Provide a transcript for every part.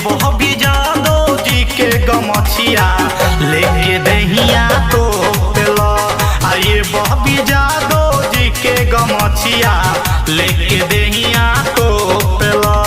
बहबी जादो जी के गमछिया लेके दहिया तो पेला। आइए बहबी जादो जी के गमछिया लेके दहिया तो पेला।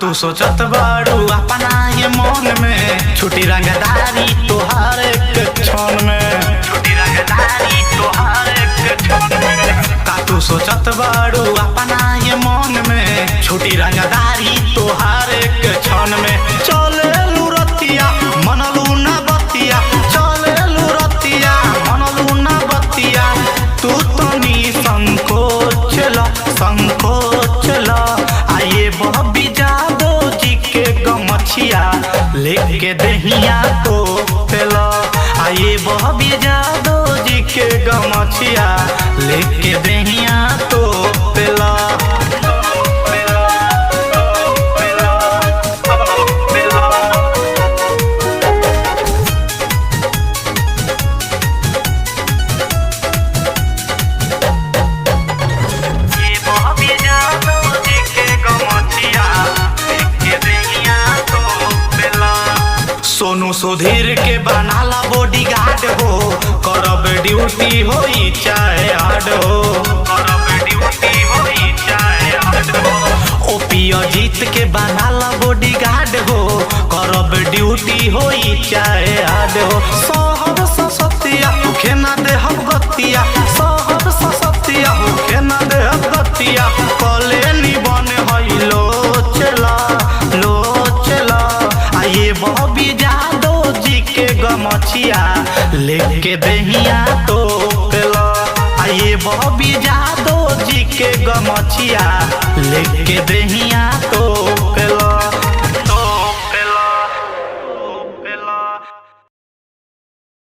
तू सोचत बाड़ू अपना ये मन में छुटी रंगदारी तोहार एक क्षण में। छुटी रंगदारी तोहार एक क्षण में। का तू सोचत बाड़ू अपना ये मन में छुटी रंगदारी तोहार एक क्षण में। चले लुरतिया मनलू ना बतिया, चले लुरतिया मनलू ना बतिया। तू तनी संकोच ला संकोच ला। आइए बहबी जादो जी के गमछिया लेके दहिया तो पेला। आइए बहबी जादो जी के गमछिया लेके दहिया तो पेला। सोनू सुधीर के बनाला बॉडीगार्ड हो, करब ड्यूटी होई चाहे हार्ड हो। करब ड्यूटी होई चाहे हार्ड हो। ओपी अजीत के बनाला बॉडीगार्ड हो, करब ड्यूटी होई चाहे हार्ड हो। सहब ससतिया होखे ना देहब गतिया, सहब ससतिया होखे ना देहब गतिया। कले निबन हई लो चला लो चला। आइए बहबी जादो जी के गमछिया लेके दहिया तो पेला। आइए बहबी जादो जी के गमछिया लेके दहिया तो